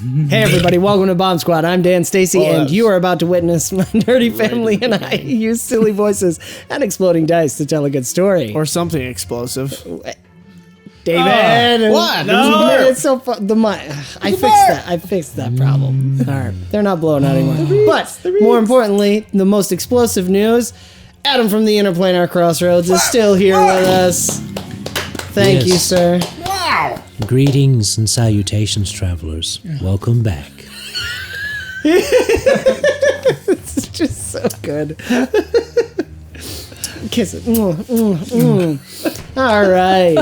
Hey everybody, welcome to Bomb Squad. I'm Dan Stacy, and you are about to witness my nerdy family and I use silly voices and exploding dice to tell a good story. Or something explosive. David! What? No! It's so fun. I fixed that problem. All right. They're not blowing out anymore. But, more importantly, the most explosive news, Adam from the Interplanar Crossroads is still here with us. Thank you, sir. Wow! Greetings and salutations, travelers. Welcome back. It's just so good. Kiss it. All right.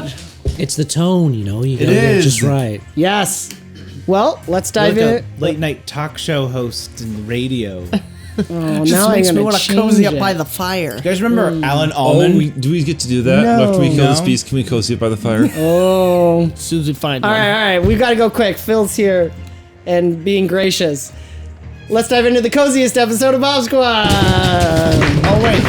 It's the tone, you know. You got it just right. Yes. Well, let's dive in. Late night talk show host and radio. Oh, Just now makes I'm me going want to to cozy up it. by the fire. You guys remember Alan Oh, Allman? do we get to do that? No. After we kill this No. beast, can we cozy it by the fire? Oh. As soon as we find All one. right. We've got to go quick. Phil's here and being gracious. Let's dive into the coziest episode of Bomb Squad. Oh, wait.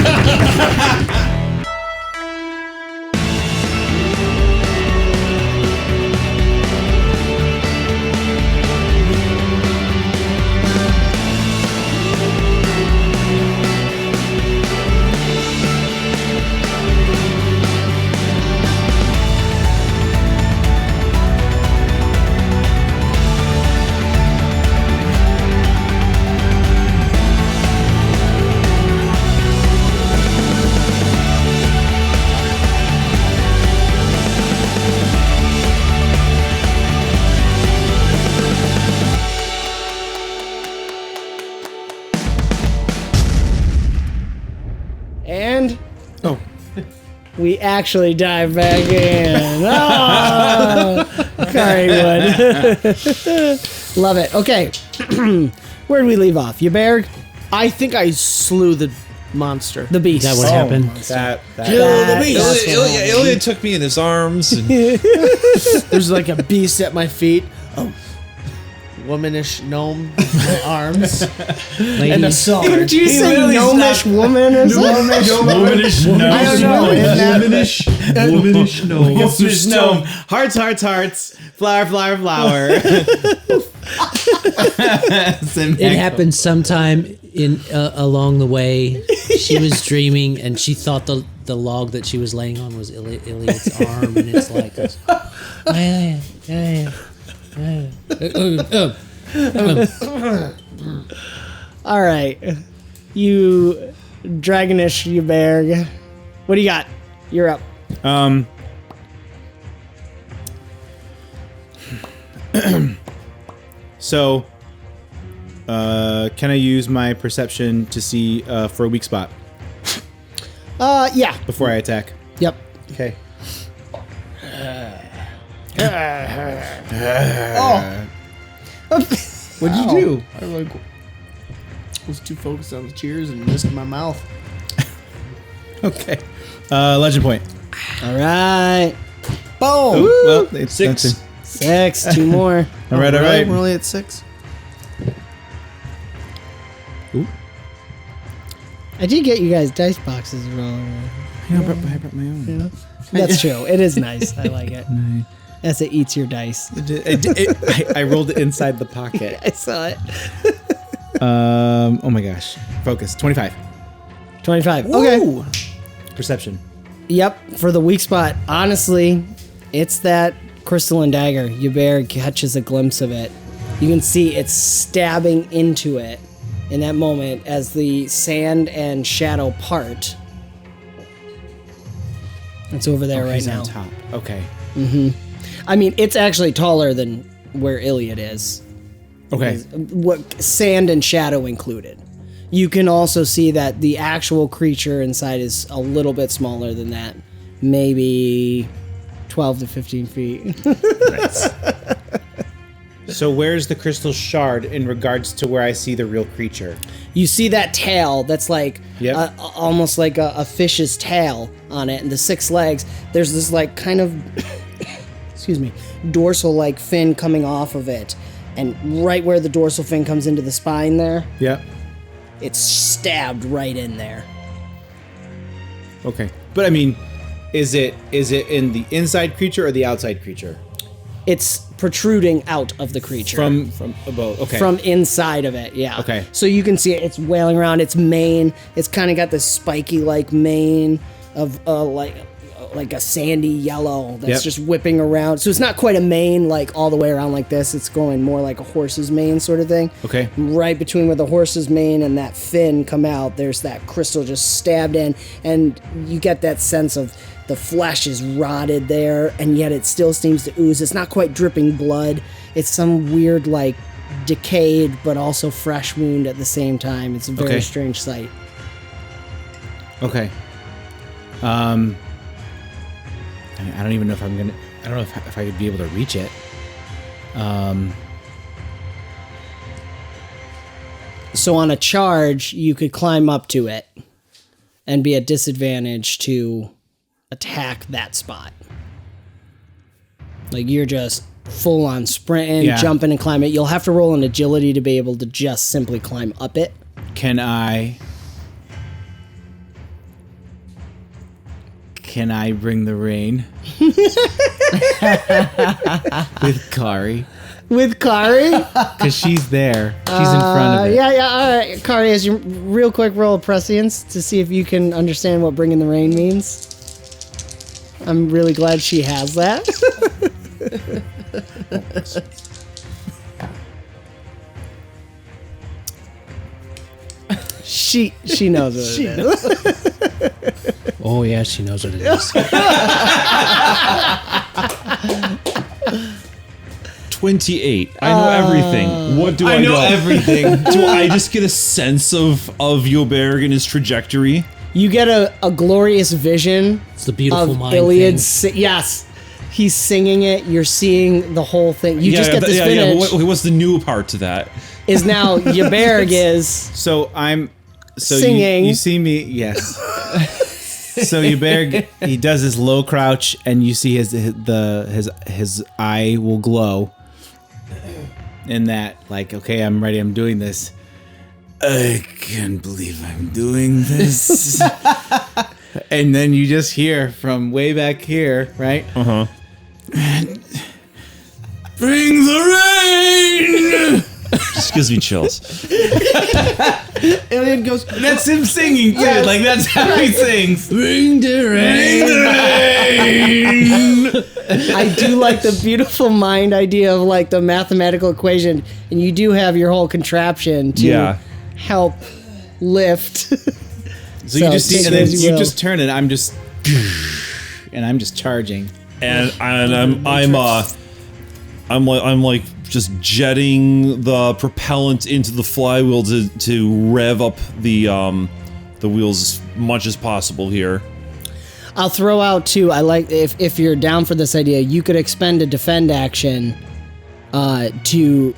And we actually dive back in. Oh, Currywood. Love it. Okay. Where did we leave off? 𝒂𝒅𝒔? I think I slew the monster. The beast. Is that what happened? Ilyad took me in his arms. And There's like a beast at my feet. Oh. Womanish gnome in my arms. And a sword. Did you say gnomish woman or something? Womanish gnome. I don't know. Womanish gnome. Womanish gnome. Hearts, hearts, hearts. Flower, flower, flower. It happened sometime along the way. She was dreaming, and she thought the log that she was laying on was Ilyad's arm, and it's like, All right. You dragonish 𝒂𝒅𝒔. What do you got? You're up. So, can I use my perception to see for a weak spot Yeah. before I attack? Yep. Okay. What'd you do? I was too focused on the cheers and missed my mouth. Okay. Legend point. All right. Boom! Ooh, well, it's 6. 6. 2 more. All right, all right. We're only at 6. I did get you guys dice boxes wrong. I brought my own. Yeah. That's true. It is nice. I like it. As it eats your dice. I rolled it inside the pocket. I saw it. Oh my gosh. Focus. 25. 25. Okay. Ooh. Perception. Yep. For the weak spot, honestly, it's that crystalline dagger. 𝒂𝒅𝒔 catches a glimpse of it. You can see it's stabbing into it in that moment as the sand and shadow part. It's over there right He's now. on top. Okay. I mean, it's actually taller than where Ilyad is. Okay. What sand and shadow included. You can also see that the actual creature inside is a little bit smaller than that. Maybe 12 to 15 feet. So where's the crystal shard in regards to where I see the real creature? You see that tail that's like Yep. almost like a fish's tail on it, and the 6 legs. There's this like kind of, excuse me, dorsal like fin coming off of it, and right where the dorsal fin comes into the spine there, Yep. it's stabbed right in there. Okay. But I mean, is it in the inside creature or the outside creature? It's protruding out of the creature. From above. Okay. From inside of it, yeah. Okay. So you can see it's wailing around. Its mane, it's kind of got this spiky like mane of like a sandy yellow that's Yep. just whipping around. So it's not quite a mane like all the way around like this. It's going more like a horse's mane sort of thing. Okay. Right between where the horse's mane and that fin come out, there's that crystal just stabbed in, and you get that sense of the flesh is rotted there, and yet it still seems to ooze. It's not quite dripping blood. It's some weird like decayed but also fresh wound at the same time. It's a very Okay. strange sight. Okay. I don't even know if I'm gonna. I don't know if I could be able to reach it. So on a charge, you could climb up to it and be at disadvantage to attack that spot. Like you're just full on sprinting, Yeah. jumping and climbing. You'll have to roll an agility to be able to just simply climb up it. Can I bring the rain with Kari? With Kari? Because she's there. She's in front of it. Yeah, all right. Kari, as your real quick roll of prescience to see if you can understand what bringing the rain means. I'm really glad she has that. She knows what it is. Oh yeah, she knows what it is. 28. I know everything. What do I know? everything. Do I just get a sense of 𝑽𝒊𝒏𝒅𝒔 and his trajectory? You get a glorious vision It's the beautiful of mind Ilyad. thing. Yes, he's singing it. You're seeing the whole thing. You just get this finish. But what's the new part to that? Is now 𝑽𝒊𝒏𝒅𝒃 is So I'm. So Singing. You see me? Yes. So 𝑽𝒊𝒏𝒅𝒃, he does his low crouch, and you see his eye will glow. In that, like, okay, I'm ready. I'm doing this. I can't believe I'm doing this. And then you just hear from way back here, right? Uh-huh. Bring the rain! Just gives me chills. Ilyad goes, That's him singing too. Like that's how he sings. Bring the rain. I do like the beautiful mind idea of like the mathematical equation, and you do have your whole contraption to Yeah. help lift. So you just take see, and it then as you will. just turn it. I'm just charging. And I'm like just jetting the propellant into the flywheel to rev up the wheels as much as possible here. I'll throw out too. I like if you're down for this idea, you could expend a defend action to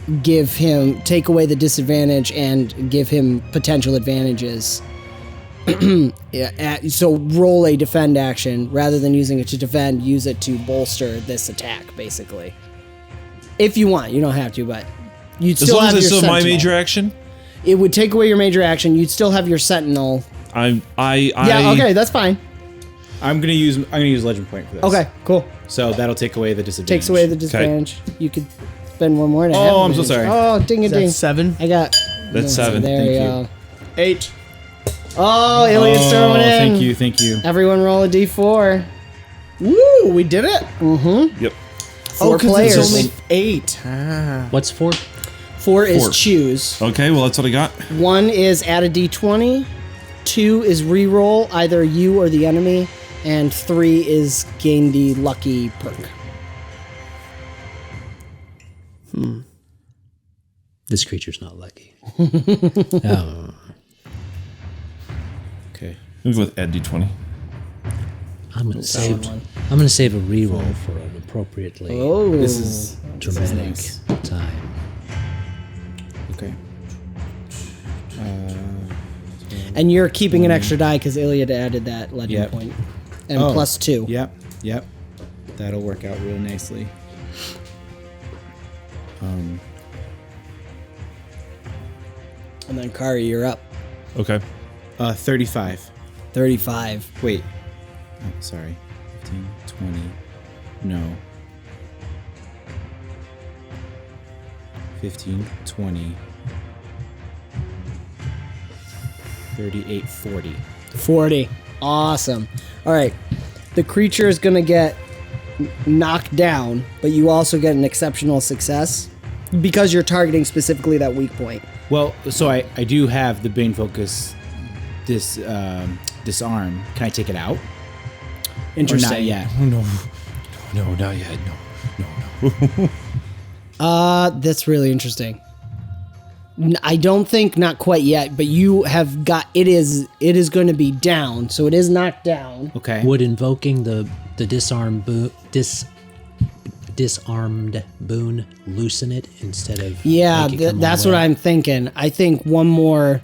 take away the disadvantage and give him potential advantages. So roll a defend action rather than using it to defend. Use it to bolster this attack, basically. If you want, you don't have to, but you'd As still long have as your it's still my sentinel. major action, It would take away your major action. You'd still have your sentinel. I Okay, that's fine. I'm gonna use legend point for this. Okay, cool. So that'll take away the disadvantage. Takes away the disadvantage. You could spend one more to have Oh, I'm so advantage. sorry. Oh, ding a ding. That's 7. I got. That's 7. There Thank you you. go. 8. Oh, Ilyad's throwing in. Thank you. Everyone roll a d4. Woo, we did it. Yep. 4 'cause players. it's only 8. Ah. What's 4? 4 is 4. choose. Okay, well that's what I got. 1 is add a d20. 2 is reroll either you or the enemy. And 3 is gain the lucky perk. This creature's not lucky. Oh. Okay. We'll go with add d20. I'm gonna save a reroll for an appropriately Oh. This is dramatic nice. time. Okay. And you're keeping an extra die because Ilyad added that legend Yep. point. And Oh. plus 2. Yep. That'll work out really nicely. And then Kari, you're up. Okay. 35. 35. Wait. Oh, sorry. 15, 20. No. 15, 20, 38, 40. 40. Awesome. All right. The creature is going to get knocked down, but you also get an exceptional success because you're targeting specifically that weak point. Well, so I do have the Bane Focus disarm. Can I take it out? Interesting. Or not yet. No, not yet. No. That's really interesting. I don't think not quite yet, but you have got it is going to be down, so it is knocked down. Okay. Would invoking the disarmed boon loosen it instead of Yeah, make it come that's all the what way? I'm thinking. I think one more.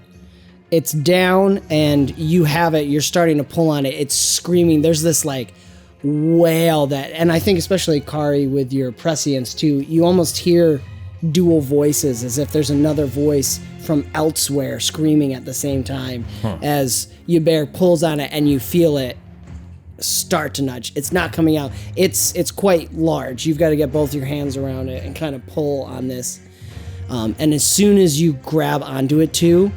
It's down, and you have it. You're starting to pull on it. It's screaming. There's this like wail that, and I think especially Kari with your prescience too. You almost hear dual voices, as if there's another voice from elsewhere screaming at the same time as 𝒂𝒅 pulls on it, and you feel it start to nudge. It's not coming out. It's quite large. You've got to get both your hands around it and kind of pull on this. And as soon as you grab onto it too,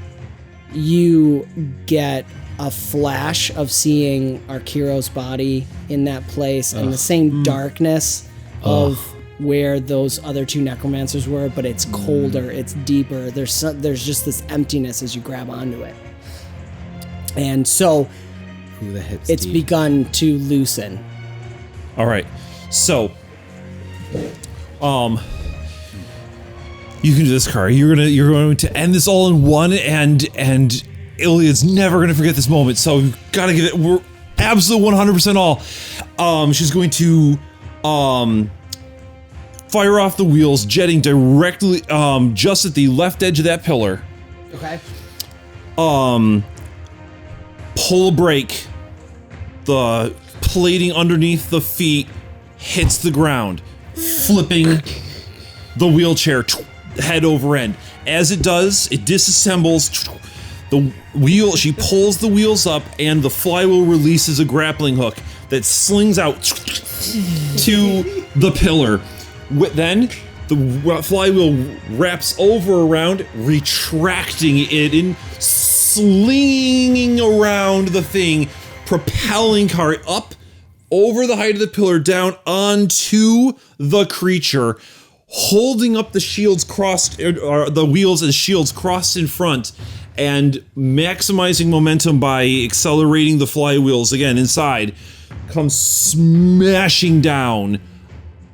you get a flash of seeing Arkiro's body in that place and the same darkness of where those other two necromancers were, but it's colder, it's deeper. There's just this emptiness as you grab onto it. And so Ooh, that hits it's deep. begun to loosen. All right. So, you can do this, Kari. You're going to end this all in one, and Ilyad's never going to forget this moment. So we've got to give it. We're absolute 100% all. She's going to fire off the wheels, jetting directly just at the left edge of that pillar. Okay. Pull a brake. The plating underneath the feet hits the ground, flipping the wheelchair head over end. As it does, it disassembles the wheel. She pulls the wheels up, and the flywheel releases a grappling hook that slings out to the pillar. Then the flywheel wraps over around, retracting it and slinging around the thing, propelling Kari up over the height of the pillar, down onto the creature, holding up the shields crossed, or the wheels as shields crossed in front, and maximizing momentum by accelerating the flywheels again inside, comes smashing down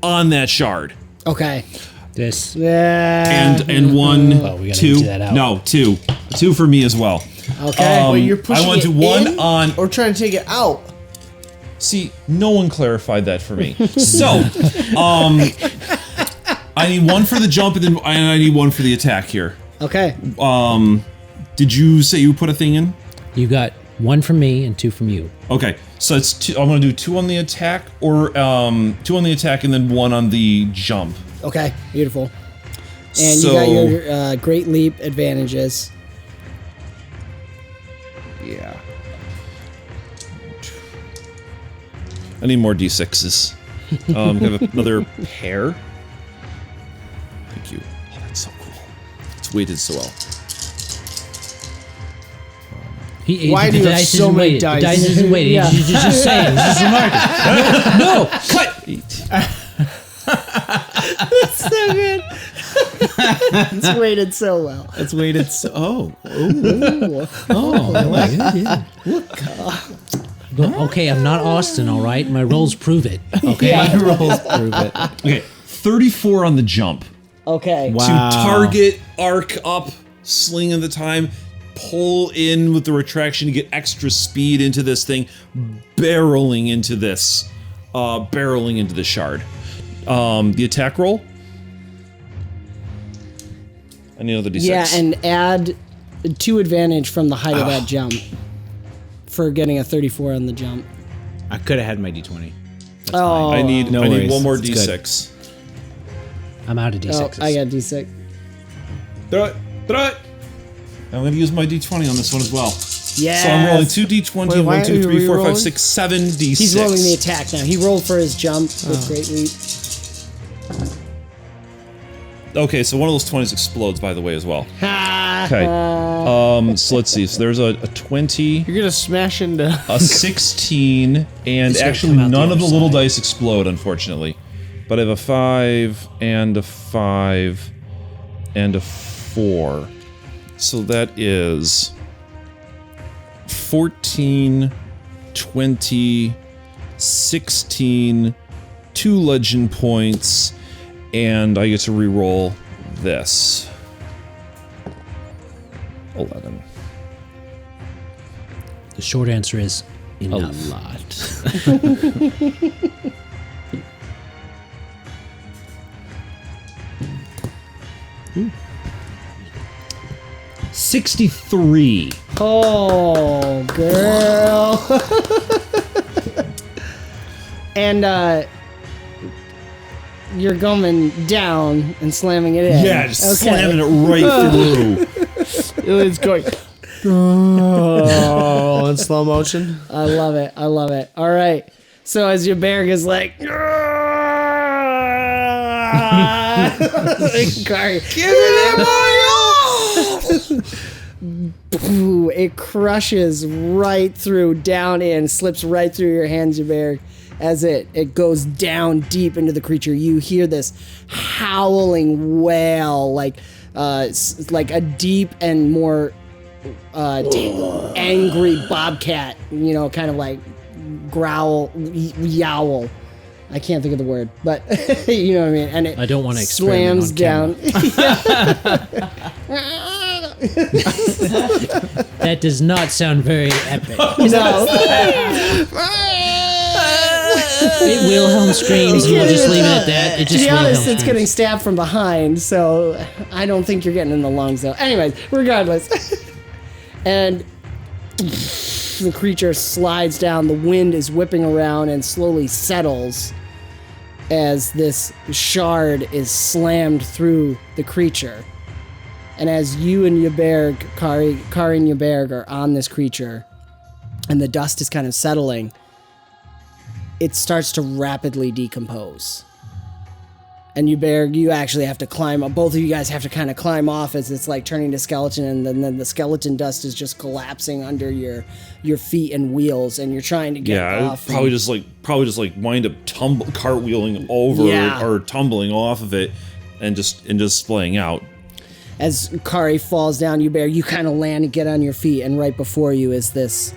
on that shard. Okay. This. And one, Oh, we gotta two, empty that out. no, two for me as well. Okay. Wait, you're pushing I want it to one in on. or trying to take it out. See, no one clarified that for me. So, I need one for the jump, and then I need one for the attack here. Okay. Did you say you put a thing in? You got one from me and two from you. Okay, so it's two. I'm gonna do two on the attack, or two on the attack, and then one on the jump. Okay. Beautiful. And So- you got your great leap advantages. Yeah. I need more d6s. Have another pair. Thank you. Oh, that's so cool. It's weighted so well. Why do you have so many dice? The dice isn't weighted. Yeah. He's just saying. He's just remarking. No, cut. So good. It's weighted so well. It's weighted so. Oh. I like it. Yeah. Okay, I'm not Austin, all right? My rolls prove it. Okay. My rolls prove it. Okay, 34 on the jump. Okay. Wow. To target, arc up, sling at the time, pull in with the retraction to get extra speed into this thing, barreling into this, shard. The attack roll. I need another d6. Yeah, and add 2 advantage from the height of that jump for getting a 34 on the jump. I could have had my d20. Oh, I need No I need worries. one more It's good. d6. I'm out of oh, d6s. I got D6. Throw it. I'm going to use my d20 on this one as well. Yeah. So I'm rolling 2 d20, Wait, why 1, 2, are you 3, 4, 5, re-rolling? 6, 7 d6. He's rolling the attack now. He rolled for his jump with great leap. Okay, so one of those 20s explodes, by the way, as well. Ha! Okay. So let's see. So there's a 20, You're gonna smash into. a 16, and gonna actually come out the none of other the little side. dice explode, unfortunately. But I have a 5 and a 5 and a 4. So that is 14, 20, 16, 2 legend points, and I get to re-roll this. 11. The short answer is enough. A lot. 63. Oh, girl. And you're going down and slamming it in. Yeah, just slamming it right through. It's going. Oh, in slow motion. I love it. I love it. All right. So as your bear is like, Kari, give it Mario! It crushes right through, down in, slips right through your hands, Yberic. As it goes down deep into the creature, you hear this howling wail, like a deep and more angry bobcat, you know, kind of like growl, yowl. I can't think of the word, but you know what I mean. And it I don't want to slams down. That does not sound very epic. No. It Wilhelm screams, and we'll just leave it at that. It To just be honest, Wilhelm it's screams. getting stabbed from behind, so I don't think you're getting in the lungs, though. Anyways, regardless. And the creature slides down. The wind is whipping around and slowly settles as this shard is slammed through the creature. And as you and Yberic, Kari and Yberic are on this creature, and the dust is kind of settling, it starts to rapidly decompose. And Yberic, you actually have to climb up. Both of you guys have to kind of climb off as it's like turning to skeleton, and then the skeleton dust is just collapsing under your feet and wheels, and you're trying to get Yeah, off. probably just like wind up cartwheeling over Yeah. or tumbling off of it, and just splaying out. As Kari falls down, Yberic, you kind of land and get on your feet, and right before you is this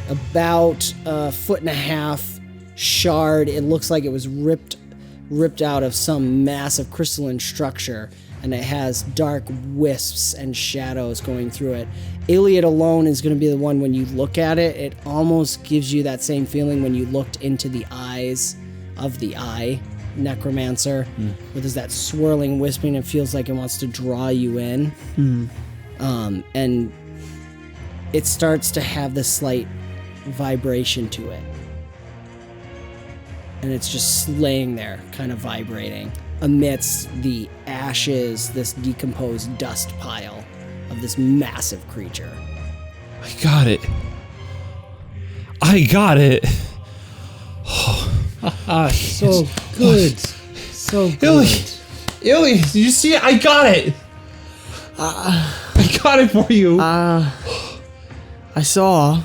about a foot and a half shard. It looks like it was ripped out of some massive crystalline structure, and it has dark wisps and shadows going through it. Ilyad alone is going to be the one, when you look at it, it almost gives you that same feeling when you looked into the eyes of the eye necromancer, where there's that swirling wisping. It feels like it wants to draw you in. And it starts to have this slight vibration to it. And it's just laying there, kind of vibrating, amidst the ashes, this decomposed dust pile of this massive creature. I got it. I got it. So good. So good. Illy, did you see it? I got it. I got it for you. I saw.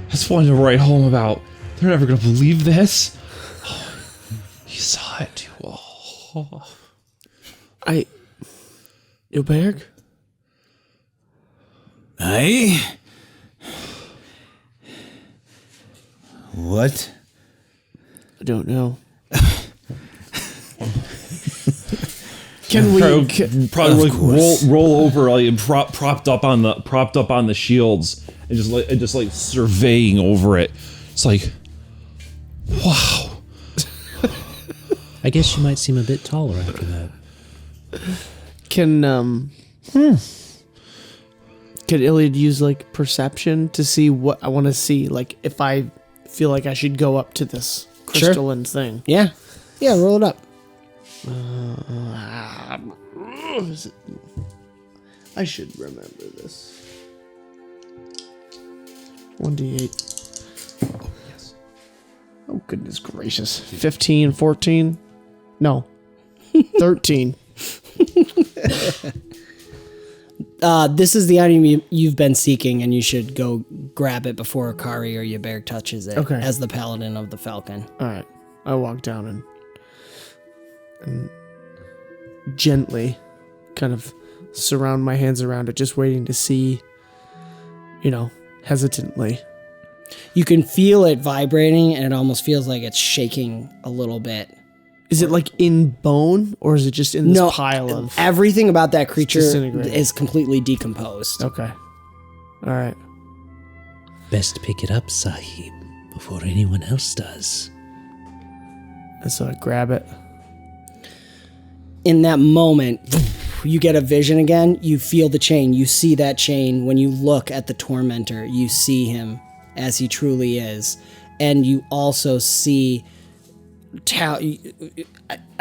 That's one to write home about. They're never gonna believe this. You saw it too. Oh. Yberic? Aye? What? I don't know. Can we? Probably like roll over, like propped up on the shields, and just like surveying over it. It's like, wow. I guess you might seem a bit taller after that. Can Ilyad use like perception to see what I want to see? Like if I feel like I should go up to this crystalline thing. Yeah. Yeah, roll it up. I should remember this. 1d8. Oh, yes. Oh, goodness gracious. 15, 14? No. 13. This is the item you've been seeking, and you should go grab it before Akari or 𝑦𝒑𝒅 touches it. Okay. As the paladin of the Falcon. All right. I walk down and gently kind of surround my hands around it, just waiting to see, hesitantly. You can feel it vibrating, and it almost feels like it's shaking a little bit. Is it like in bone, or is it just in this pile of... everything about that creature disintegrating? is completely decomposed. Okay. All right. Best pick it up, Sahib, before anyone else does. And so I grab it. In that moment, you get a vision again. You feel the chain. You see that chain. When you look at the Tormentor, you see him as he truly is. And you also see...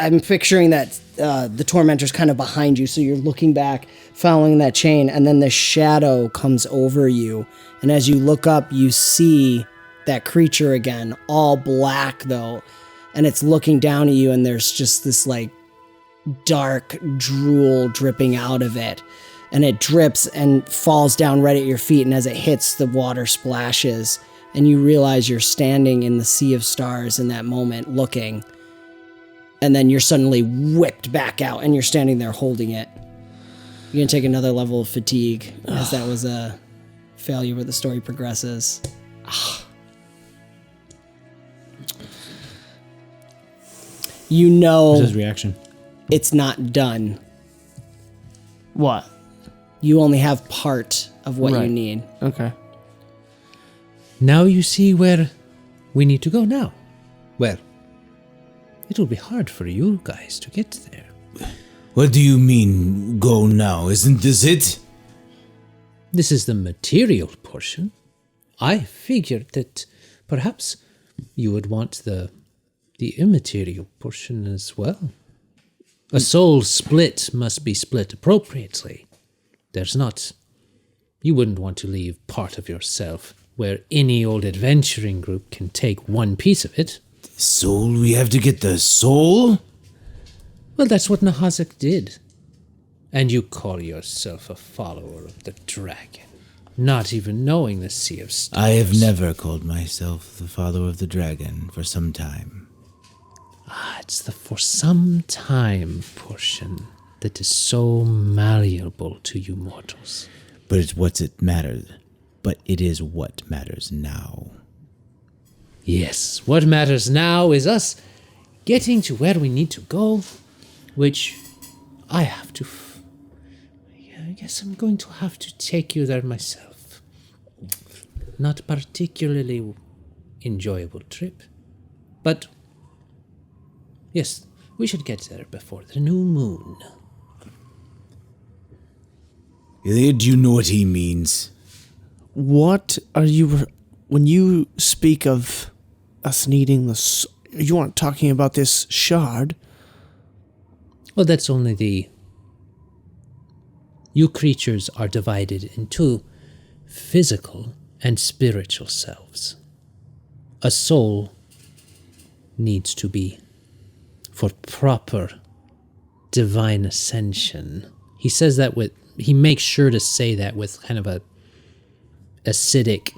I'm picturing that the Tormentor's kind of behind you, so you're looking back, following that chain, and then the shadow comes over you. And as you look up, you see that creature again, all black though, and it's looking down at you, and there's just this like dark drool dripping out of it, and it drips and falls down right at your feet, and as it hits, the water splashes. And you realize you're standing in the sea of stars in that moment, looking. And then you're suddenly whipped back out, and you're standing there holding it. You're going to take another level of fatigue, as that was a failure where the story progresses. You know What's his reaction? it's not done. What? You only have part of what you Right. need. Okay. Now you see where we need to go now. Well, it'll be hard for you guys to get there. What do you mean, go now? Isn't this it? This is the material portion. I figured that perhaps you would want the immaterial portion as well. A soul split must be split appropriately. You wouldn't want to leave part of yourself where any old adventuring group can take one piece of it. Soul? We have to get the soul? Well, that's what 𝑑𝒐𝒏𝒄𝒂 did. And you call yourself a follower of the dragon, not even knowing the Sea of Stars. I have never called myself the father of the dragon for some time. It's the for some time portion that is so malleable to you mortals. But it's what's it mattered. But it is what matters now. Yes, what matters now is us getting to where we need to go, which I have to... I guess I'm going to have to take you there myself. Not a particularly enjoyable trip, but yes, we should get there before the new moon. Ilyad, do you know what he means? What are you... When you speak of us needing the... You aren't talking about this shard. Well, that's only the... You creatures are divided into physical and spiritual selves. A soul needs to be for proper divine ascension. He says that with... He makes sure to say that with kind of a acidic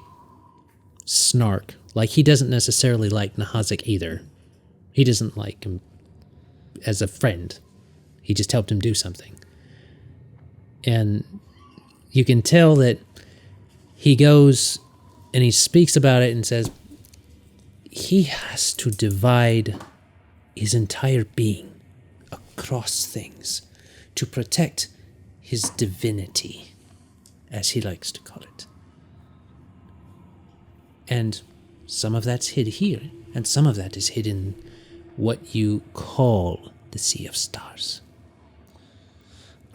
snark. Like, he doesn't necessarily like 𝑑𝒐𝒏𝒄𝒂 either. He doesn't like him as a friend. He just helped him do something. And you can tell that he goes and he speaks about it and says he has to divide his entire being across things to protect his divinity, as he likes to call it. And some of that's hid here, and some of that is hid in what you call the Sea of Stars.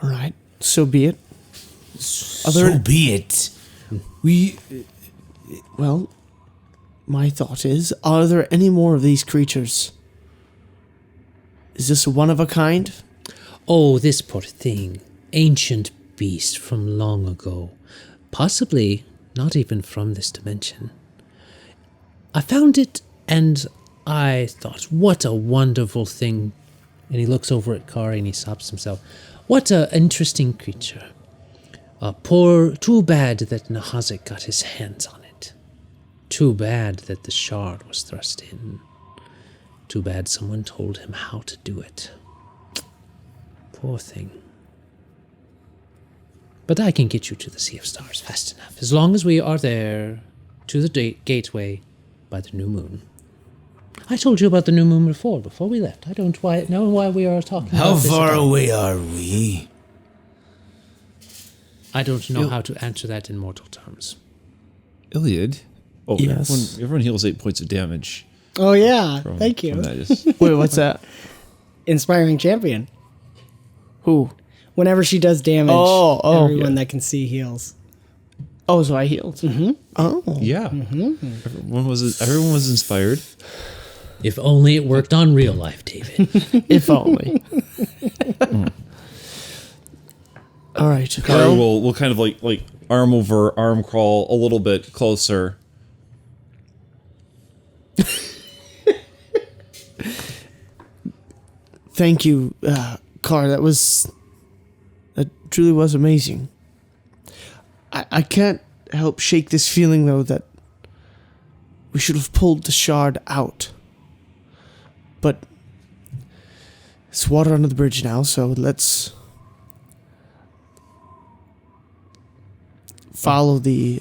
All right, so be it. So be it. Well, my thought is, are there any more of these creatures? Is this one of a kind? Oh, this poor thing. Ancient beast from long ago. Possibly not even from this dimension. I found it and I thought, what a wonderful thing. And he looks over at Kari and he stops himself. What a interesting creature. Too bad that 𝒵𝒃 got his hands on it. Too bad that the shard was thrust in. Too bad someone told him how to do it. Poor thing. But I can get you to the Sea of Stars fast enough, as long as we are there to the gateway by the new moon. I told you about the new moon before we left. I don't know why we are talking How about this far at all. away are we? I don't know how to answer that in mortal terms. Ilyad. Oh, Yes. everyone heals 8 points of damage. Oh yeah, From, thank you. From that. Just, Wait, what's that? Inspiring champion. Who? Whenever she does damage, Oh, everyone yeah. that can see heals. Oh, so I healed. Mm-hmm. Oh. yeah. Everyone was inspired. If only it worked on real life, David. If only. All right. Kara will kind of like arm over arm crawl a little bit closer. Thank you, Car. That truly was amazing. I can't help shake this feeling, though, that we should have pulled the shard out. But it's water under the bridge now, so let's follow the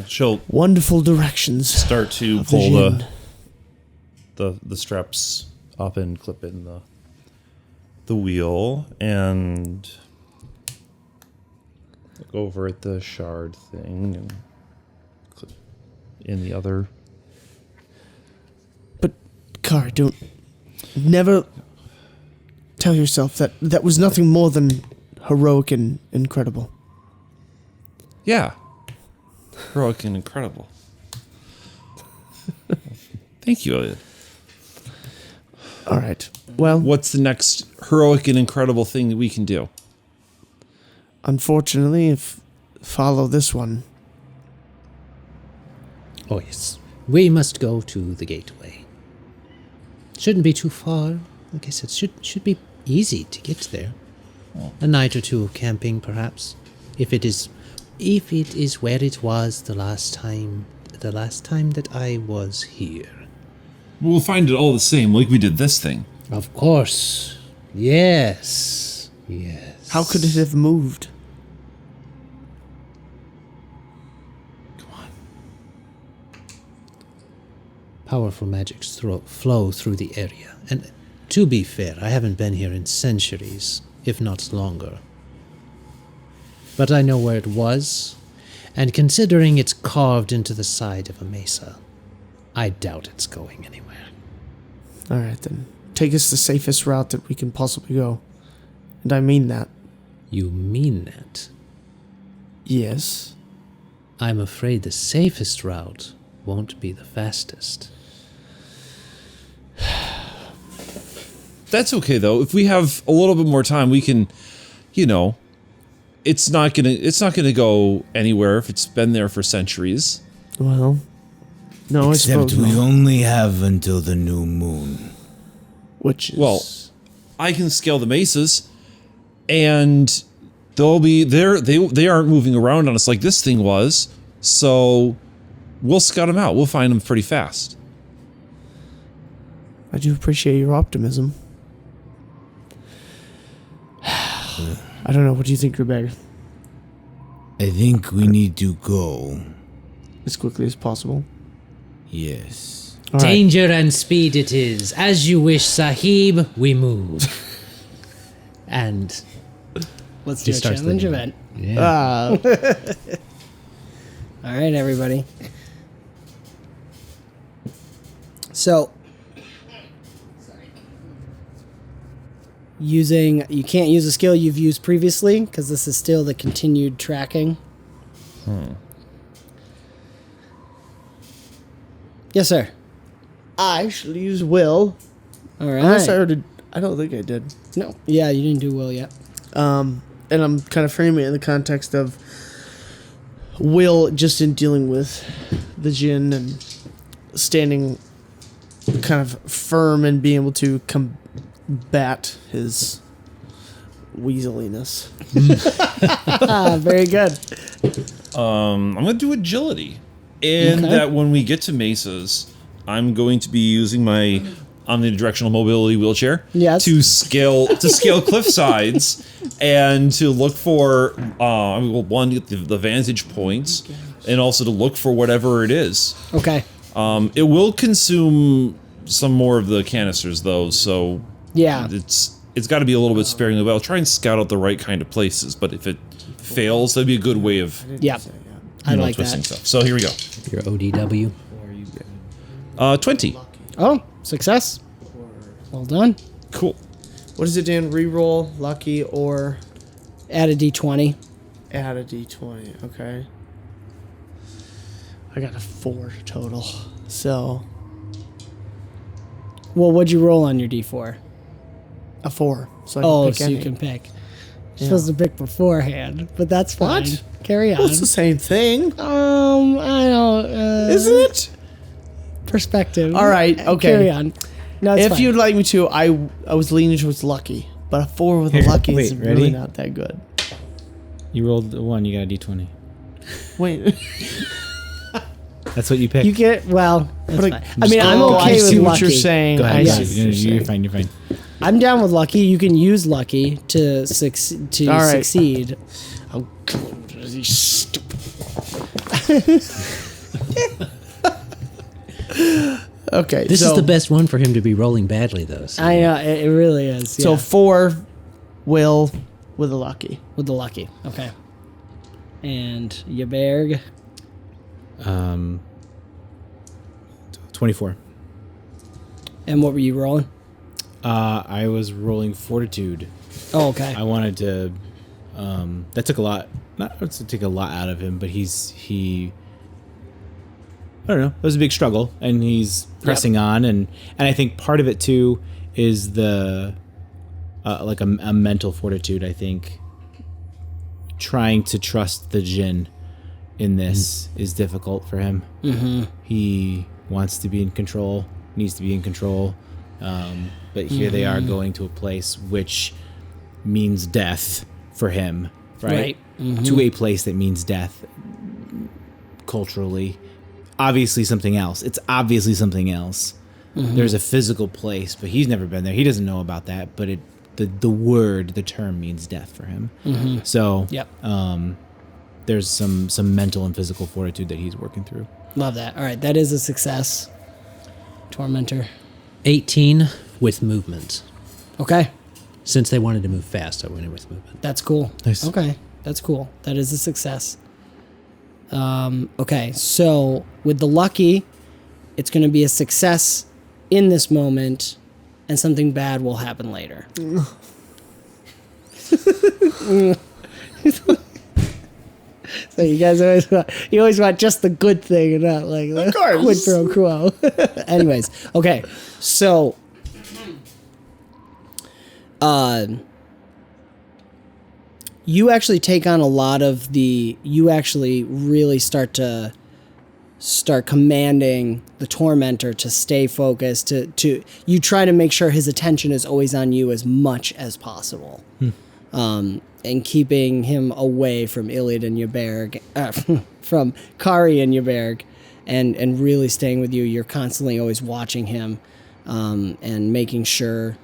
She'll wonderful directions. start to of pull Jinn. the straps up and clip in the wheel and look over at the shard thing and clip in the other. But, Car, never tell yourself that was nothing more than heroic and incredible. Yeah. Heroic and incredible. Thank you, Elliot. All right. Well, What's the next heroic and incredible thing that we can do? unfortunately, if follow this one. Oh, yes. We must go to the gateway. Shouldn't be too far. Like I said, should be easy to get there. A night or two of camping, perhaps. If it is where it was the last time that I was here. We'll find it all the same, like we did this thing. Of course. Yes. Yes. How could it have moved? Powerful magics flow through the area. And to be fair, I haven't been here in centuries, if not longer. But I know where it was, and considering it's carved into the side of a mesa, I doubt it's going anywhere. All right, then. Take us the safest route that we can possibly go. And I mean that. You mean that? Yes. I'm afraid the safest route won't be the fastest. That's okay though. If we have a little bit more time, we can, it's not gonna go anywhere if it's been there for centuries. Well, no, Except I suppose we not. only have until the new moon. Which is... Well, I can scale the mesas, and they'll be there. They aren't moving around on us like this thing was. So we'll scout them out. We'll find them pretty fast. I do appreciate your optimism. I don't know. What do you think, Rebecca? I think we need to go. As quickly as possible. Yes. All right. Danger and speed it is. As you wish, Sahib, we move. And Let's He do a starts the challenge game. event. yeah. All right, everybody. So, you can't use a skill you've used previously because this is still the continued tracking. Yes, sir. I shall use will. All right. Unless I already... I don't think I did. No. Yeah, you didn't do will yet. And I'm kind of framing it in the context of will just in dealing with the Jinn and standing kind of firm and being able to combat his weaseliness. Very good. I'm going to do agility. And Okay. that when we get to mesas, I'm going to be using my omnidirectional mobility wheelchair Yes. to scale cliff sides and to look for one, the vantage points, and also to look for whatever it is. Okay. It will consume some more of the canisters though, so Yeah. it's got to be a little bit sparingly, but I'll try and scout out the right kind of places. But if it fails, that'd be a good way of Yep. I like twisting that. stuff. So here we go. Your ODW. 20. Oh, success. Well done. Cool. What is it, Dan? Reroll, lucky, or Add a d20. add a d20. Okay. I got a 4 total. So, Well, what'd you roll on your d4? a 4. So I can Oh, pick so any. you can pick. You're supposed to pick beforehand, but that's fine. What? Carry on. Well, it's the same thing. I don't. Isn't it? Perspective. All right, okay. Carry on. No, it's If fine. you'd like me to, I was leaning towards lucky. But a 4 with a Here, lucky wait, is ready? really not that good. You rolled a 1, you got a d20. Wait. That's what you picked. You get well. That's But fine. I mean, I'm Oh, okay I with see lucky. what you're saying. Go ahead. I Go see ahead. what you're You're saying. fine. You're fine. I'm down with lucky. You can use lucky to All right. succeed. Oh, you stupid. Okay. This so, is the best one for him to be rolling badly, though. So. I know it really is. So Yeah. 4 will with a lucky. With the lucky. Okay. And Yaberg. 24. And what were you rolling? I was rolling fortitude. Oh, okay. I wanted to. That took a lot. Not to take a lot out of him, but he. I don't know. It was a big struggle, and he's pressing on, and I think part of it too is the like a mental fortitude. I think trying to trust the Jinn in this is difficult for him. Mm-hmm. He wants to be in control, needs to be in control, but here they are going to a place which means death for him, right? To a place that means death culturally. Obviously something else. It's obviously something else. There's a physical place, but he's never been there. He doesn't know about that, but the term means death for him. So Yep. there's some mental and physical fortitude that he's working through. Love that. All right. That is a success. Tormentor. 18 with movement. Okay. Since they wanted to move fast, I went in with movement. That's cool. Nice. Okay. That's cool. That is a success. Okay. So with the lucky, it's going to be a success in this moment, and something bad will happen later. So you guys always want just the good thing and not like the quid pro quo. Anyways, okay. So you actually take on a lot of you actually really start commanding the tormentor to stay focused, to you try to make sure his attention is always on you as much as possible. And keeping him away from Ilyad and Yaberg, from Kari and Yaberg, and really staying with you. You're constantly always watching him, and making sure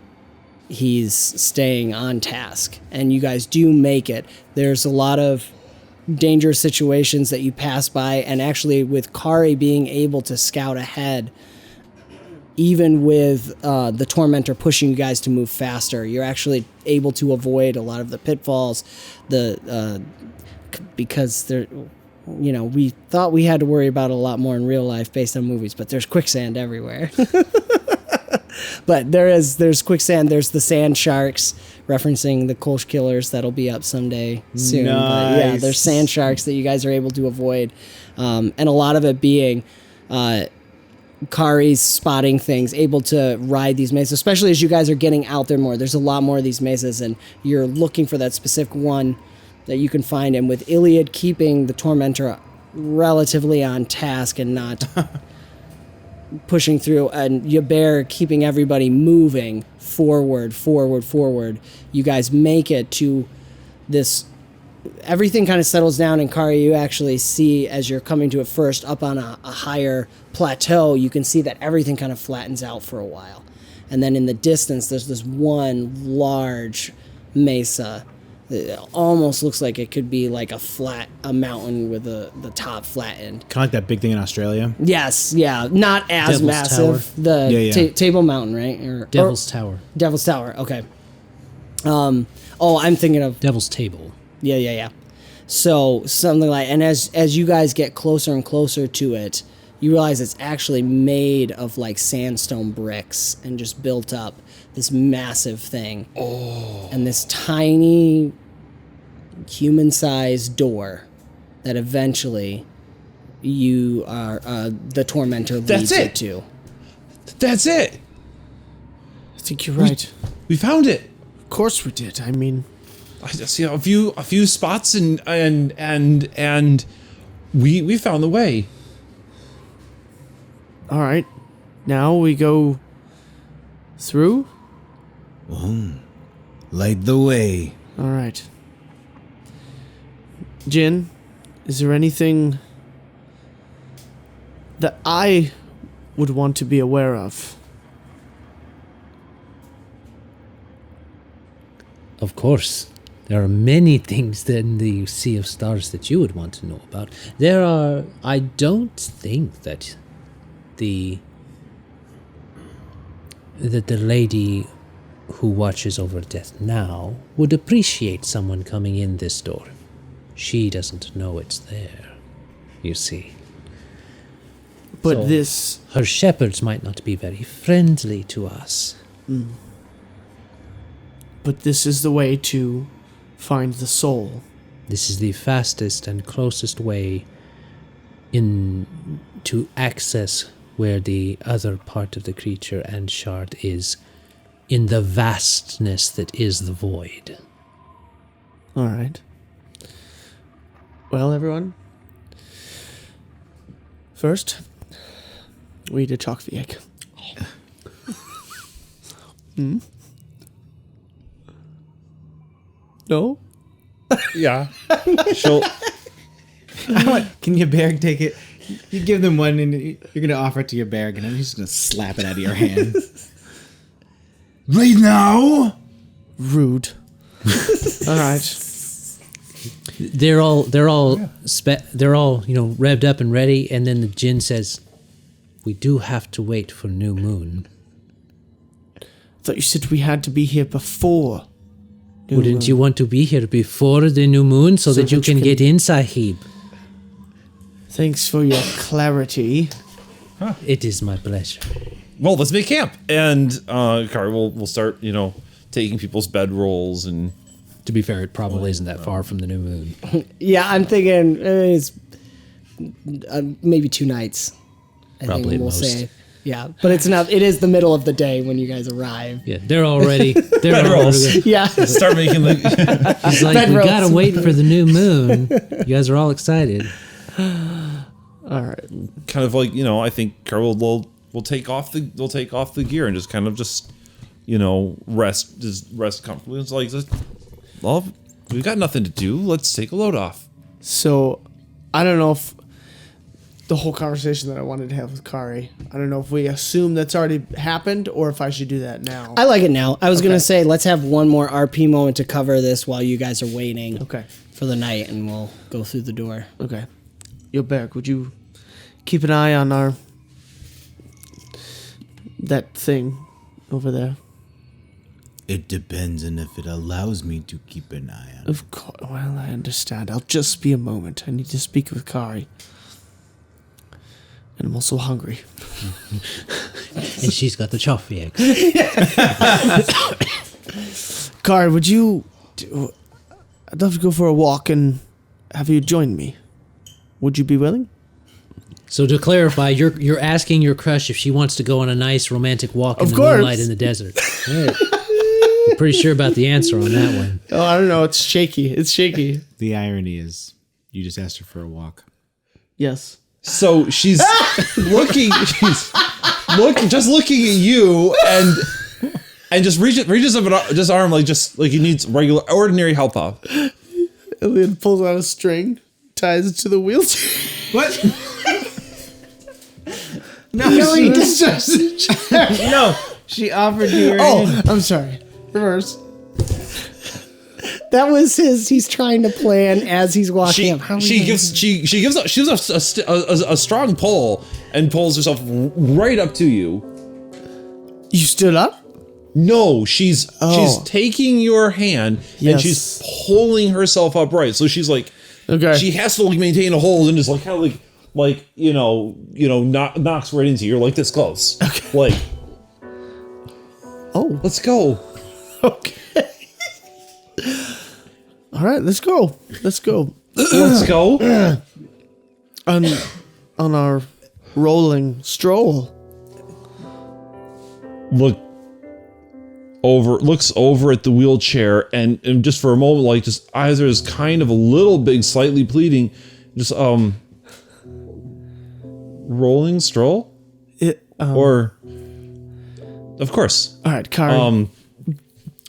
he's staying on task. And you guys do make it. There's a lot of dangerous situations that you pass by, and actually with Kari being able to scout ahead, even with the Tormentor pushing you guys to move faster, you're actually able to avoid a lot of the pitfalls. Because there, we thought we had to worry about a lot more in real life based on movies, but there's quicksand everywhere. But there's quicksand. There's the sand sharks, referencing the Kolsch killers that'll be up someday soon. But yeah, Nice. there's sand sharks that you guys are able to avoid, and a lot of it being. Kari's spotting things, able to ride these mesas, especially as you guys are getting out there more. There's a lot more of these mesas, and you're looking for that specific one that you can find. And with Ilyad keeping the Tormentor relatively on task and not pushing through, and 𝒂𝒅 keeping everybody moving forward. You guys make it to this. Everything kind of settles down, and Kari, you actually see, as you're coming to it first, up on a higher plateau, you can see that everything kind of flattens out for a while. And then in the distance, there's this one large mesa. It almost looks like it could be like a mountain with the top flattened. Kind of like that big thing in Australia. Yes, yeah. Not as Devil's massive. Tower. The Table Mountain, right? Devil's Tower. Devil's Tower, okay. I'm thinking of... Devil's Table. Yeah. So something like, and as you guys get closer and closer to it, you realize it's actually made of like sandstone bricks and just built up this massive thing. Oh. And this tiny human-sized door that eventually you are the Tormentor leads you to. That's it. I think you're right. We found it. Of course we did. I mean, I see a few spots and we found the way. all right. Now we go through. Light the way. All right. Jin, is there anything that I would want to be aware of? Of course. There are many things in the Sea of Stars that you would want to know about. I don't think that the lady who watches over death now would appreciate someone coming in this door. She doesn't know it's there, you see. But So, her shepherds might not be very friendly to us. But this is the way to find the soul. This is the fastest and closest way to access where the other part of the creature and shard is, in the vastness that is the void. All right. Well, everyone. First, we eat a 𝒔𝒑𝒂𝒔𝒕. No? Yeah. She'll Can 𝒂𝒅 take it? You give them one, and you're gonna offer it to 𝒂𝒅, and he's just gonna slap it out of your hand. Right now. Rude. All right. They're all revved up and ready, and then the Jinn says, "We do have to wait for new moon." I thought you said we had to be here before. Wouldn't you want to be here before the new moon so that you can get in, Sahib? Thanks for your clarity. It is my pleasure. Well, let's make camp. And Kari will start, taking people's bedrolls and. To be fair, it probably isn't that far from the new moon. Yeah, I'm thinking it's maybe 2 nights. Probably think we'll most. say. Yeah, but it's not. It is the middle of the day when you guys arrive. Yeah, they're all ready. They're all Bedrolls. ready. Yeah. Start making the. He's like, Bed we rolls. gotta wait for the new moon. You guys are all excited. All right. Kind of like, I think Kari will take off the gear and just kind of rest comfortably. It's like, well, we've got nothing to do. Let's take a load off. So, I don't know if the whole conversation that I wanted to have with Kari, I don't know if we assume that's already happened or if I should do that now. I like it now. I was gonna say let's have one more RP moment to cover this while you guys are waiting Okay. for the night, and we'll go through the door. Okay. 𝒂𝒅, would you keep an eye on that thing over there? It depends on if it allows me to keep an eye on it. Of course. Well, I understand. I'll just be a moment. I need to speak with Kari. And I'm also hungry. And she's got the 𝒔𝒑𝒂𝒔. Kari, would you... I'd love to go for a walk and have you join me. Would you be willing? So to clarify, you're asking your crush if she wants to go on a nice romantic walk in Of the course. moonlight in the desert. Right. I'm pretty sure about the answer on that one. Oh, I don't know. It's shaky. It's shaky. The irony is, you just asked her for a walk. Yes. So she's looking. looking at you and just reaches up an arm like he needs regular ordinary help up. Ilyad pulls out a string, ties it to the wheelchair. What? No, No, she offered you her Oh, hand. I'm sorry. Reverse. That was he's trying to plan as he's walking up. How She gives a strong pull and pulls herself right up to you. You stood up? No, she's taking your hand and Yes. she's pulling herself upright. So she's like, Okay. she has to like maintain a hold and just like kind of like knocks right into you. You're like this close. Okay. Like, Oh. let's go. Okay. All right, let's go. Let's go. Let's go. On our rolling stroll. Looks over at the wheelchair and just for a moment, like just eyes are just kind of a little big, slightly pleading. Just rolling stroll? Or of course. All right, Kari.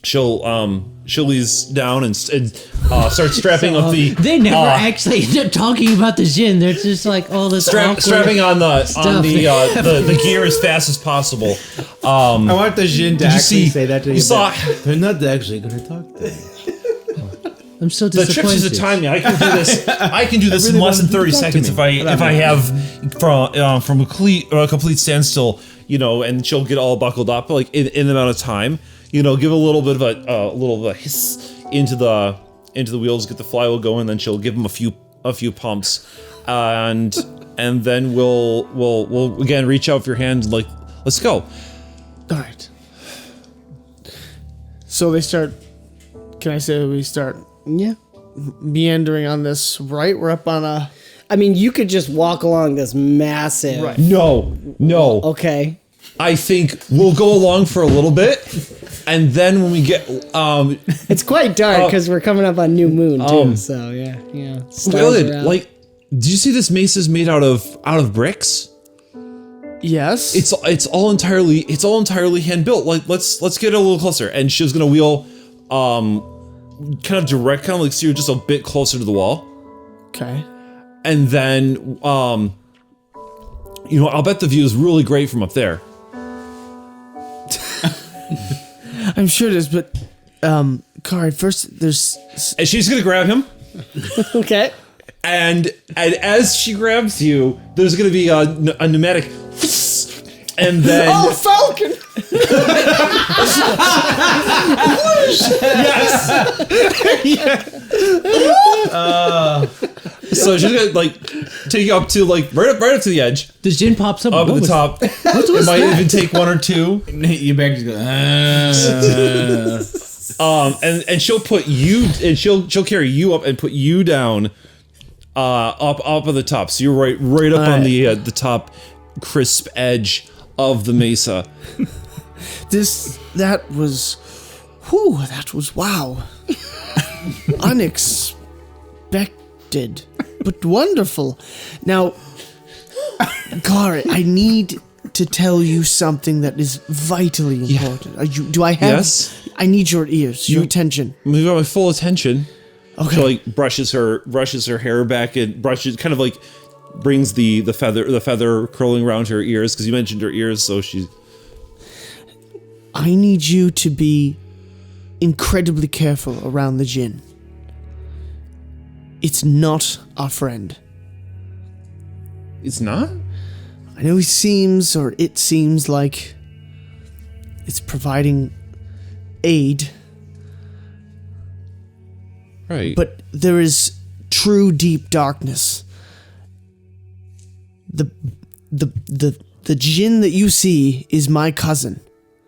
She'll ease down and start strapping up the. They never actually end up talking about the gin. They're just like all this awkward strapping on the stuff. the gear as fast as possible. I want the Jin to actually say that to you. You saw They're not actually going to talk to you. I'm so the disappointed. trick is the timing. I can do this. I can do this in less than 30 seconds if I have from a complete standstill. And she'll get all buckled up like in the amount of time. Give a little bit of a hiss into the wheels, get the flywheel going, then she'll give them a few pumps, and then we'll again reach out for your hand like let's go. All right. So they start. Can I say we start Yeah. meandering on this right? We're up on a. I mean, you could just walk along this massive. Right. No. Okay. I think we'll go along for a little bit, and then when we get It's quite dark because we're coming up on new moon too. So yeah. Stars really, are out. like, do you see this mace is made out of bricks? Yes. It's all entirely hand built. Like let's get a little closer, and she's gonna wheel kind of direct, kind of like steer just a bit closer to the wall, okay. and then I'll bet the view is really great from up there. I'm sure it is, but Kari, first there's. And she's gonna grab him, Okay. and as she grabs you, there's gonna be a pneumatic, and then Oh, Falcon! so she's gonna like take you up to like right up to the edge, The gin pops up. up at the top. It might even take one or two. You better just go. And she'll put you, and she'll carry you up and put you down, up at the top. So you're right up on the top crisp edge of the mesa. That was wow. Unexpected, but wonderful. Now, Kari, I need to tell you something that is vitally important. Do I have? Yes. I need your ears, your attention. We've got my full attention. Okay. She like brushes her hair back and kind of like brings the feather curling around her ears because you mentioned her ears, so she's. I need you to be incredibly careful around the djinn. It's not our friend. It's not? I know it seems like it's providing aid, Right. but there is true deep darkness. The djinn that you see is my cousin.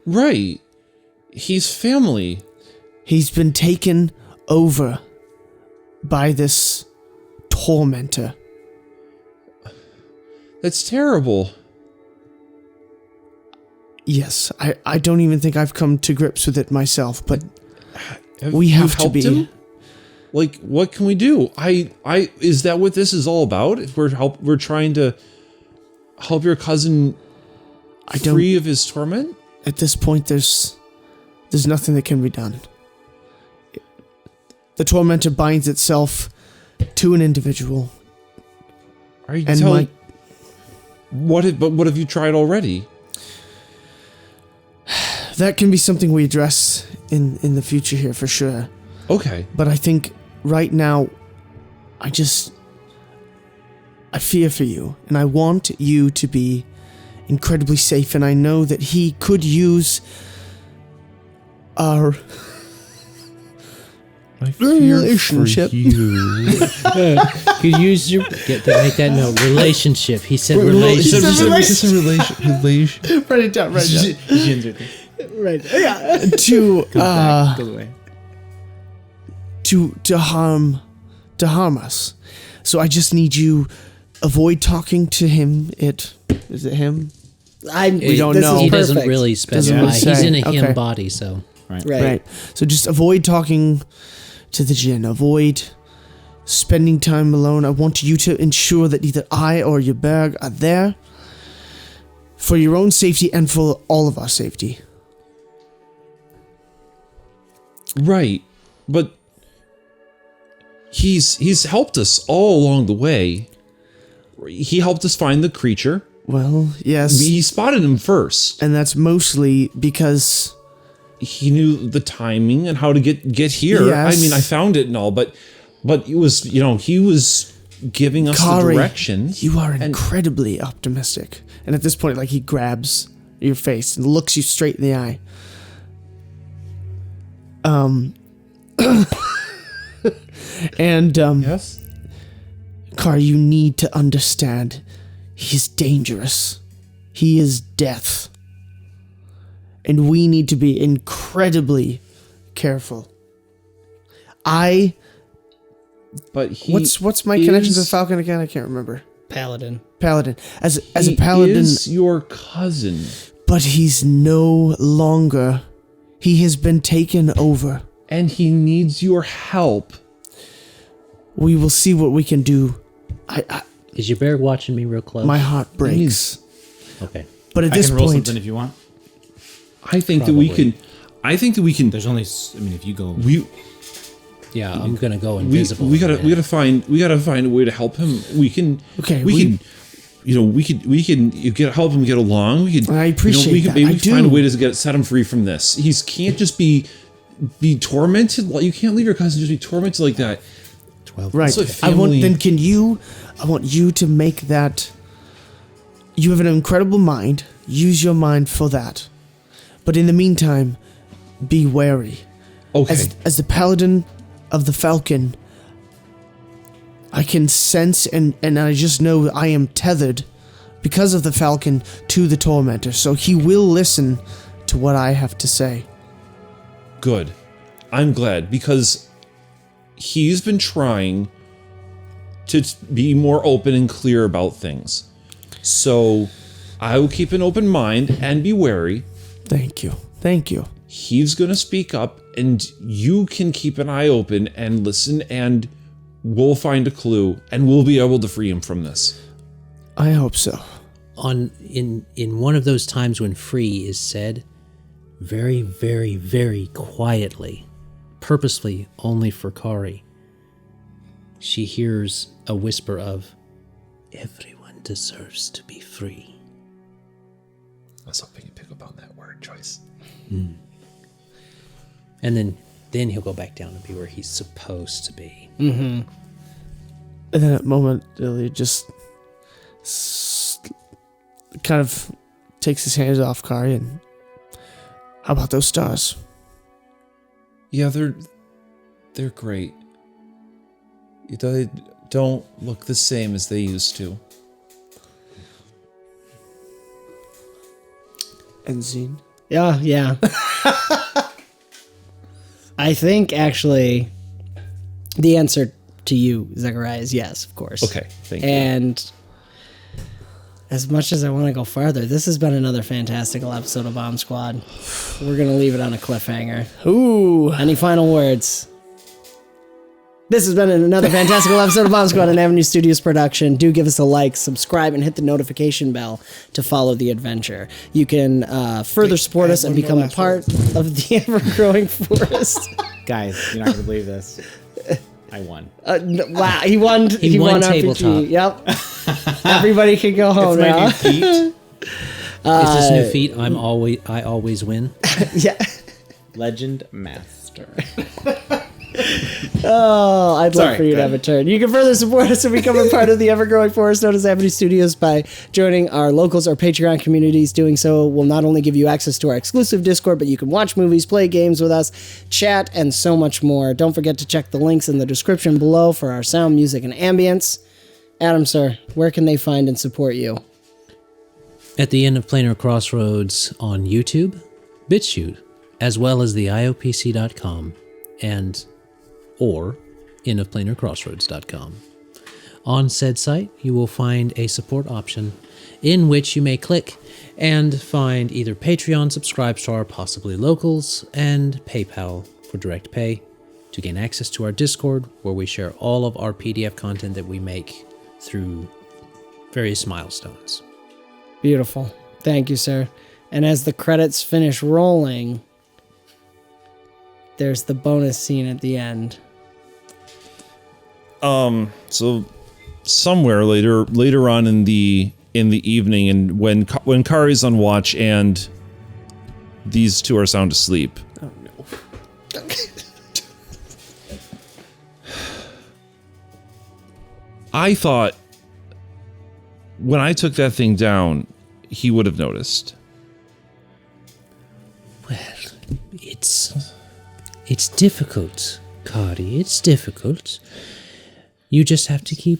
Right. He's family. He's been taken over by this tormentor. That's terrible. Yes, I don't even think I've come to grips with it myself, but we you have to helped be. him? Like, what can we do? Is that what this is all about? If we're trying to help your cousin free of his torment? At this point, there's nothing that can be done. The tormentor binds itself to an individual. Are you And telling? What have you tried already? That can be something we address in the future here for sure. Okay. But I think right now, I fear for you, and I want you to be incredibly safe, and I know that he could use our relationship. Could use your make that note. Relationship. He said relationship. Write it down. Right. Yeah. Goes away. To harm us. So I just need you avoid talking to him. Is it him? We don't know. He Perfect. doesn't really specify. really He's say. in a him Okay. body, so Right. So just avoid talking to the jinn. Avoid spending time alone. I want you to ensure that either I or 𝒔𝒑𝒂𝒔 are there for your own safety and for all of our safety. Right, but he's helped us all along the way. He helped us find the creature. Well, yes. He spotted him first. And that's mostly because He knew the timing and how to get here. Yes. I mean, I found it and all, but it was, he was giving us the Kari, direction. you are incredibly optimistic. And at this point, like, he grabs your face and looks you straight in the eye. Yes. Kari, you need to understand, he's dangerous. He is death. And we need to be incredibly careful. But he What's my connection to the is- Falcon again? I can't remember. Paladin. Paladin. As a He paladin, is your cousin. but he's no longer. He has been taken over. And he needs your help. We will see what we can do. is your bear watching me real close? My heart breaks. Okay. But at I this can roll point, something if you want. I think that we can. There's only. I mean, if you go. Yeah, I'm gonna go We invisible. gotta find a way to help him. We can. Okay, We can. We can help him get along. We can. I appreciate we can that. maybe I find a do. way to set him free from this. He can't just be tormented. You can't leave your cousin just be tormented like that. 12. right? It's like I want. family- Then can you? I want you to make that. You have an incredible mind. Use your mind for that. But in the meantime, be wary. Okay. As the paladin of the Falcon, I can sense and I just know I am tethered because of the Falcon to the Tormentor. So he will listen to what I have to say. Good. I'm glad because he's been trying to be more open and clear about things. So I will keep an open mind and be wary. Thank you. Thank you. He's going to speak up and you can keep an eye open and listen and we'll find a clue and we'll be able to free him from this. I hope so. In one of those times when free is said, very, very, very quietly, purposely only for Kari, she hears a whisper of, "Everyone deserves to be free." I was hoping you'd pick up on that word choice. And then he'll go back down and be where he's supposed to be. And then at that moment, Ilyad just kind of takes his hands off Kari and, how about those stars? Yeah, they're great. They don't look the same as they used to. And Zine? Yeah. I think actually the answer to you, 𝒔𝒂𝒅, is yes, of course. Okay, thank you. And as much as I want to go farther, this has been another fantastical episode of Bomb Squad. We're going to leave it on a cliffhanger. Ooh. Any final words? This has been another fantastical episode of BombSquad, an Avenue Studios production. Do give us a like, subscribe, and hit the notification bell to follow the adventure. You can further support us and become a part of the ever-growing forest. Guys, you're not going to believe this. I won. Wow, he won. He won tabletop. RPG. Yep. Everybody can go home It's my now. new feat. Is this new feat? I always win. Yeah. Legend Master. Oh, I'd love Sorry, for you to go have a ahead. turn. You can further support us and become a part of the ever-growing forest known as Avenue Studios by joining our locals or Patreon communities. Doing so will not only give you access to our exclusive Discord, but you can watch movies, play games with us, chat, and so much more. Don't forget to check the links in the description below for our sound, music, and ambience. Adam, sir, where can they find and support you? At the end of Planar Crossroads on YouTube, BitChute, as well as the IOPC.com and or endofplanarcrossroads.com. On said site, you will find a support option in which you may click and find either Patreon, Subscribestar, possibly locals, and PayPal for direct pay to gain access to our Discord, where we share all of our PDF content that we make through various milestones. Beautiful. Thank you, sir. And as the credits finish rolling, there's the bonus scene at the end. So somewhere later on in the evening, and when Kari's on watch and these two are sound asleep. Oh no. I thought when I took that thing down, he would have noticed. Well, it's difficult, Kari. It's difficult. You just have to keep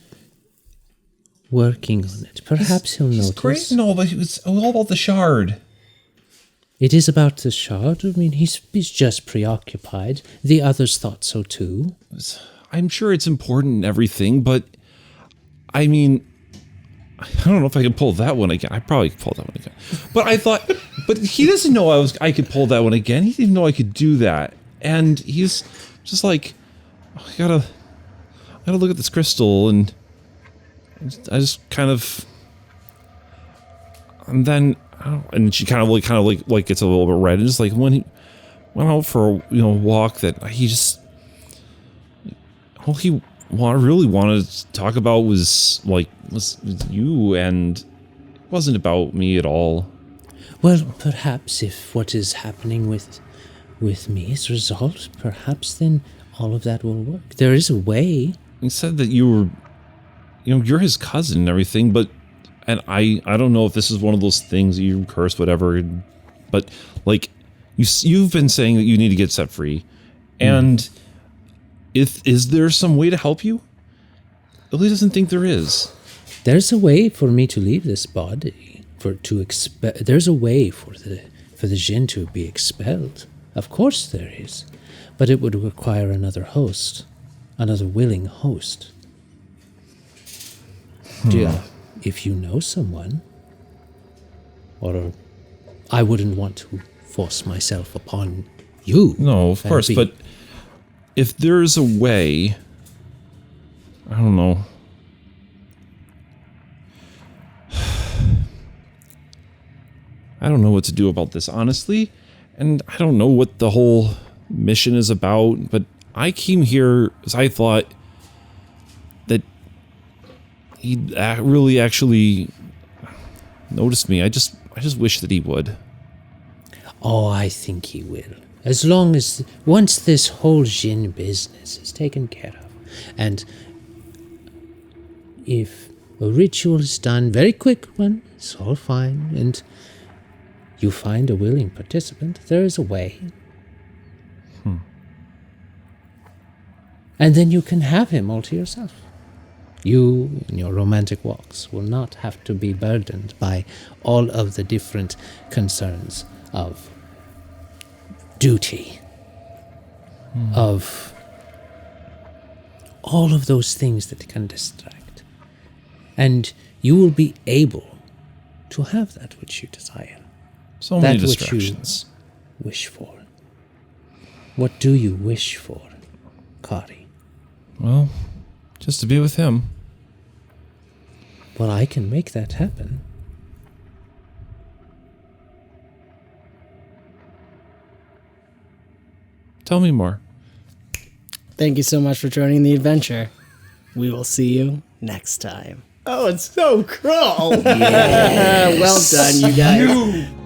working on it. Perhaps he'll notice. Great and all, but it was all about the shard. It is about the shard. I mean, he's just preoccupied. The others thought so too. I'm sure it's important and everything, but I mean, I don't know if I can pull that one again. I probably could pull that one again. But I thought, but he doesn't know I could pull that one again. He didn't know I could do that. And he's just like, oh, I gotta look at this crystal, and I just kind of, and then, and she kind of like gets a little bit red, and just like when he went out for a walk, that he just, all he really wanted to talk about was you, and it wasn't about me at all. Well, perhaps if what is happening with me is resolved, perhaps then all of that will work. There is a way. He said that you were, you're his cousin and everything, and I don't know if this is one of those things that you curse, whatever, but like, you've been saying that you need to get set free, and is there some way to help you? Illy doesn't think there is. There's a way for me to leave this body, there's a way for the Jinn to be expelled. Of course there is, but it would require another host, another willing host. If you know someone, or I wouldn't want to force myself upon you. No, of course, but if there's a way, I don't know. I don't know what to do about this, honestly. And I don't know what the whole mission is about, but I came here because I thought that he'd really actually noticed me. I just wish that he would. Oh, I think he will. As long as, once this whole Jinn business is taken care of, and if a ritual is done, very quick one, it's all fine, and you find a willing participant, there is a way. And then you can have him all to yourself. You, in your romantic walks, will not have to be burdened by all of the different concerns of duty, of all of those things that can distract. And you will be able to have that which you desire. So many that distractions. Which you wish for. What do you wish for, Kari? Well, just to be with him. Well, I can make that happen. Tell me more. Thank you so much for joining the adventure. We will see you next time. Oh, it's so cool. Yeah, well done, you guys.